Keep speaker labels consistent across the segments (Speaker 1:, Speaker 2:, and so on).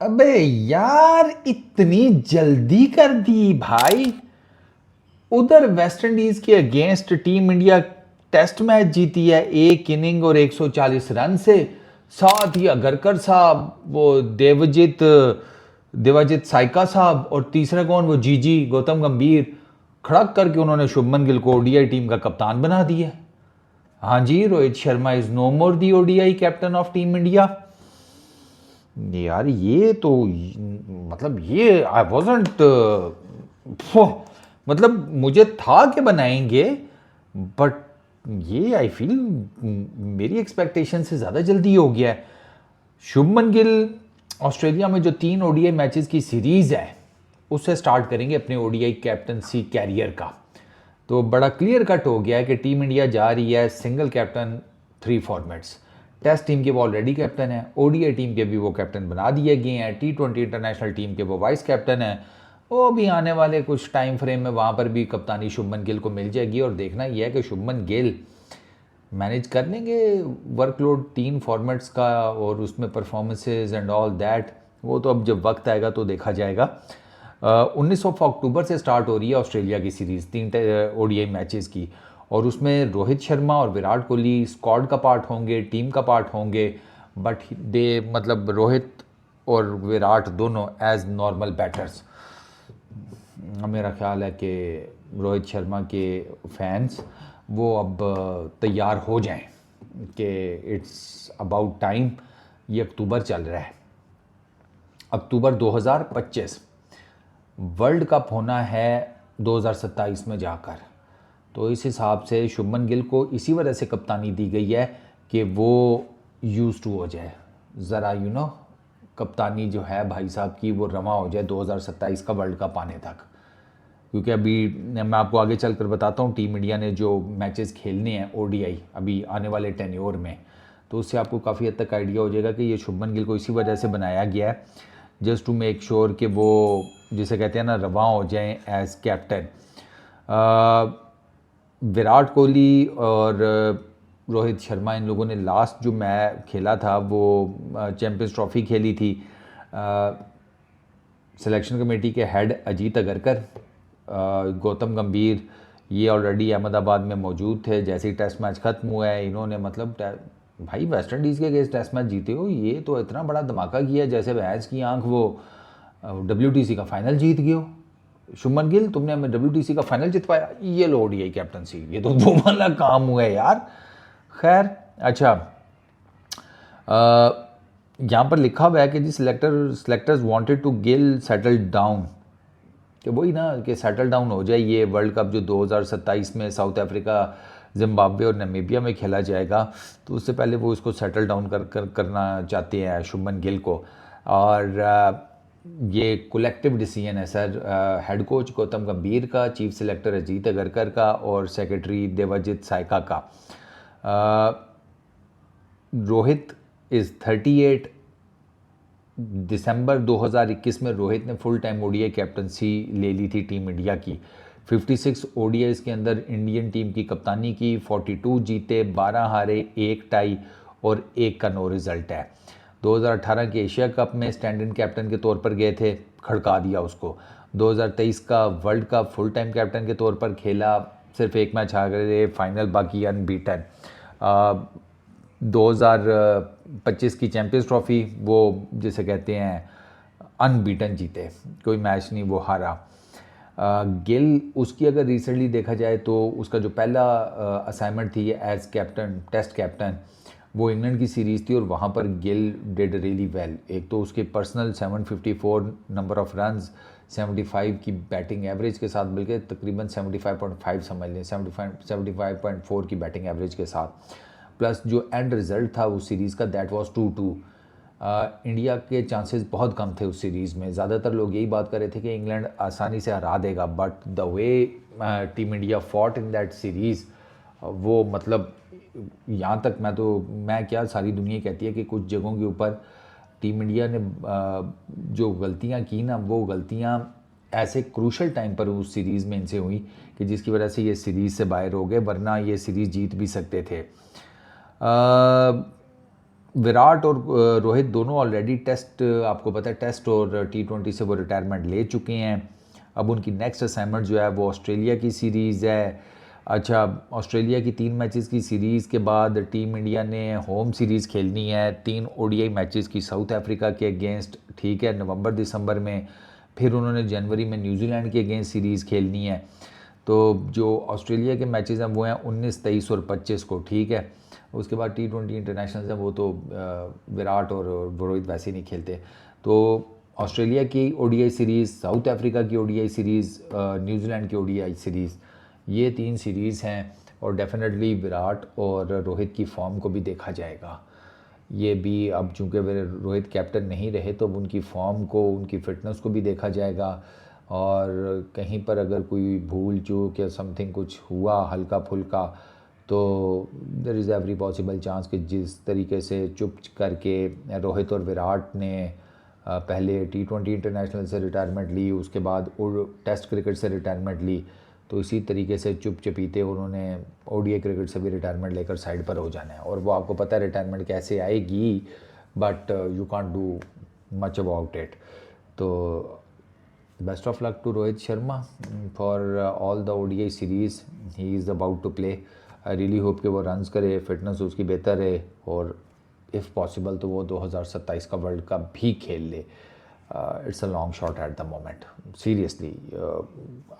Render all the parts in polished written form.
Speaker 1: अबे यार, इतनी जल्दी कर दी भाई। उधर वेस्ट इंडीज के against team India test match जीती है एक इनिंग और 140 रन से। साथ ही अगरकर साहब, वो देवाजित साइका साहब, और तीसरा कौन, वो जीजी गौतम गंभीर, खड़क करके उन्होंने शुभमन गिल को ओडीआई टीम का कप्तान बना दिया। हाँ जी, Rohit Sharma is no more the ODI captain of team India. यार ये तो, मतलब ये आई वॉजंट, मतलब मुझे था कि बनाएंगे, बट ये आई फील मेरी एक्सपेक्टेशन से ज़्यादा जल्दी हो गया है। शुभमन गिल ऑस्ट्रेलिया में जो 3 ओडीआई मैचेस की सीरीज़ है, उससे स्टार्ट करेंगे अपने ओडीआई कैप्टनसी कैरियर का। तो बड़ा क्लियर कट हो गया है कि टीम इंडिया जा रही है single captain 3 formats. Test team के वो ऑलरेडी कैप्टन है, ओडीआई टीम के भी वो कैप्टन बना दिए गए हैं, टी20 इंटरनेशनल टीम के वो वाइस कैप्टन हैं। वो भी आने वाले कुछ टाइम फ्रेम में वहाँ पर भी कप्तानी शुभमन गिल को मिल जाएगी। और देखना यह है कि शुभमन गिल मैनेज कर लेंगे वर्कलोड 3 फॉर्मेट्स का, और उसमें परफॉर्मेंसेज एंड ऑल दैट। वो तो अब जब वक्त आएगा तो देखा जाएगा। 19 अक्टूबर से स्टार्ट हो रही है ऑस्ट्रेलिया की सीरीज़ 3 ओडीआई मैचेस की, और उसमें रोहित शर्मा और विराट कोहली स्क्वाड का पार्ट होंगे, टीम का पार्ट होंगे। बट दे, मतलब रोहित और विराट दोनों एज नॉर्मल बैटर्स। मेरा ख्याल है कि रोहित शर्मा के फैंस वो अब तैयार हो जाएं कि इट्स अबाउट टाइम। ये अक्टूबर चल रहा है, अक्टूबर 2025, वर्ल्ड कप होना है 2027 में जाकर। तो इस हिसाब से शुभमन गिल को इसी वजह से कप्तानी दी गई है कि वो यूज टू हो जाए, ज़रा कप्तानी जो है भाई साहब की वो रवा हो जाए 2027 का वर्ल्ड कप आने तक। क्योंकि अभी मैं आपको आगे चल कर बताता हूँ टीम इंडिया ने जो मैचेस खेलने हैं ओडीआई अभी आने वाले टेन्योर में, तो उससे आपको काफ़ी हद तक आइडिया हो जाएगा कि ये शुभमन गिल को इसी वजह से बनाया गया है, जस्ट टू मेक श्योर कि वो जिसे कहते हैं ना रवा हो जाएं एज कैप्टन। विराट कोहली और रोहित शर्मा, इन लोगों ने लास्ट जो मैच खेला था वो चैंपियंस ट्रॉफी खेली थी। सिलेक्शन कमेटी के हेड अजीत अगरकर, गौतम गंभीर, ये ऑलरेडी अहमदाबाद में मौजूद थे। जैसे ही टेस्ट मैच ख़त्म हुआ है इन्होंने, मतलब भाई वेस्ट इंडीज़ के अगेंस्ट टेस्ट मैच जीते हो, ये तो इतना बड़ा धमाका किया जैसे भैंस की आंख वो WTC का फाइनल जीत गए हो। शुभमन गिल, तुमने हमें WTC का फाइनल जितवाया, ये लो ओडीआई कैप्टनसी, ये तो वो वाला काम हुआ है यार। खैर अच्छा, यहाँ पर लिखा हुआ है कि जी selectors wanted to Gill settle down, कि वही ना कि सेटल डाउन हो जाए। ये वर्ल्ड कप जो 2027 में साउथ अफ्रीका, जिम्बाब्वे और नामीबिया में खेला जाएगा, तो उससे पहले वो इसको सेटल डाउन करना चाहते हैं शुभमन गिल को। और ये कलेक्टिव डिसीजन है सर, हेड कोच गौतम गंभीर का, चीफ सेलेक्टर अजीत अगरकर का, और सेक्रेटरी देवाजित साइका का। रोहित इज़ 38। दिसंबर 2021 में रोहित ने फुल टाइम ओडीआई कैप्टनसी ले ली थी टीम इंडिया की। 56 ओडीआईज के अंदर इंडियन टीम की कप्तानी की, 42 जीते, 12 हारे, 1 टाई और 1 का नो रिज़ल्ट है। 2018 के एशिया कप में स्टैंड इन कैप्टन के तौर पर गए थे, खड़का दिया उसको। 2023 का world cup full time captain के तौर पर खेला, सिर्फ 1 मैच हार गए फाइनल, बाकी अनबीटन। 2025 की चैंपियंस ट्रॉफी वो जिसे कहते हैं अनबीटन जीते, कोई मैच नहीं वो हारा। गिल, उसकी अगर रिसेंटली देखा जाए तो उसका जो पहला असाइनमेंट थी एज कैप्टन, टेस्ट कैप्टन, वो इंग्लैंड की सीरीज़ थी, और वहाँ पर गिल डिड रियली वेल। एक तो उसके पर्सनल 754 नंबर ऑफ रन्स, 75 की बैटिंग एवरेज के साथ, बल्कि तकरीबन 75.5 समझ लें, 75.4 की बैटिंग एवरेज के साथ, प्लस जो एंड रिज़ल्ट था उस सीरीज़ का दैट वाज 2-2। इंडिया के चांसेस बहुत कम थे उस सीरीज़ में। ज़्यादातर लोग यही बात कर रहे थे कि इंग्लैंड आसानी से हरा देगा, but the way team India fought in that series, वो मतलब यहाँ तक मैं क्या, सारी दुनिया कहती है कि कुछ जगहों के ऊपर टीम इंडिया ने जो गलतियाँ की ना, वो गलतियाँ ऐसे क्रूशल टाइम पर उस सीरीज़ में इनसे हुई कि जिसकी वजह से ये सीरीज़ से बाहर हो गए, वरना ये सीरीज़ जीत भी सकते थे। विराट और रोहित दोनों ऑलरेडी टेस्ट, आपको पता है टेस्ट और T20 से वो रिटायरमेंट ले चुके हैं। अब उनकी नेक्स्ट असाइनमेंट जो है वो ऑस्ट्रेलिया की सीरीज़ है। अच्छा, ऑस्ट्रेलिया की 3 मैचेस की सीरीज़ के बाद टीम इंडिया ने होम सीरीज़ खेलनी है 3 ODI मैचेस की साउथ अफ्रीका के अगेंस्ट, ठीक है, नवंबर दिसंबर में। फिर उन्होंने जनवरी में न्यूजीलैंड के अगेंस्ट सीरीज़ खेलनी है। तो जो ऑस्ट्रेलिया के मैचेस हैं वो हैं 19, 23 और 25 को, ठीक है। उसके बाद T20 इंटरनेशनल हैं वो तो विराट और रोहित वैसे ही नहीं खेलते। तो ऑस्ट्रेलिया की ODI सीरीज़, साउथ अफ्रीका की ODI सीरीज़, न्यूजीलैंड की ODI सीरीज़, ये 3 सीरीज़ हैं। और डेफिनेटली विराट और रोहित की फॉर्म को भी देखा जाएगा। ये भी अब चूँकि रोहित कैप्टन नहीं रहे तो उनकी फॉर्म को, उनकी फ़िटनेस को भी देखा जाएगा। और कहीं पर अगर कोई भूल चूक या समथिंग कुछ हुआ हल्का फुल्का तो there is every possible chance कि जिस तरीके से चुप करके रोहित और विराट ने पहले T20 इंटरनेशनल से रिटायरमेंट ली, उसके बाद टेस्ट क्रिकेट से रिटायरमेंट ली, तो इसी तरीके से चुप चपीते उन्होंने ODI क्रिकेट से भी रिटायरमेंट लेकर साइड पर हो जाना है। और वो आपको पता है रिटायरमेंट कैसे आएगी, but you can't do much about it. तो best of luck to Rohit Sharma for all the ODI series he is about to play. I really hope कि वो रन्स करे, फिटनेस उसकी बेहतर रहे और इफ़ पॉसिबल तो वो 2027 का वर्ल्ड कप भी खेल ले। It's a long shot at the moment, seriously.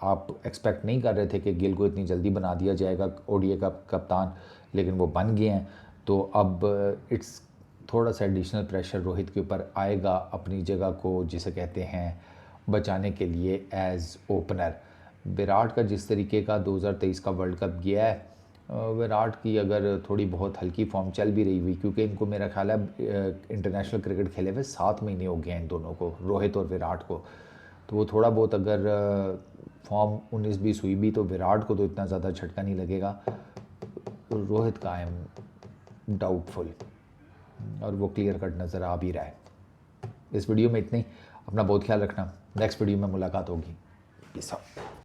Speaker 1: आप एक्सपेक्ट नहीं कर रहे थे कि गिल को इतनी जल्दी बना दिया जाएगा ODI का कप्तान, लेकिन वो बन गए हैं। तो अब इट्स थोड़ा सा एडिशनल प्रेशर रोहित के ऊपर आएगा अपनी जगह को, जिसे कहते हैं, बचाने के लिए एज ओपनर। विराट का जिस तरीके का 2023 का वर्ल्ड कप गया है, विराट की अगर थोड़ी बहुत हल्की फॉर्म चल भी रही हुई, क्योंकि इनको मेरा ख्याल है इंटरनेशनल क्रिकेट खेले हुए 7 महीने हो गए हैं इन दोनों को, रोहित और विराट को। तो वो थोड़ा बहुत अगर फॉर्म 19-20 हुई भी तो विराट को तो इतना ज़्यादा झटका नहीं लगेगा। रोहित का आई एम डाउटफुल और वो क्लियर कट नज़र आ भी रहा है। इस वीडियो में इतनी, अपना बहुत ख्याल रखना, नेक्स्ट वीडियो में मुलाकात होगी। Peace out.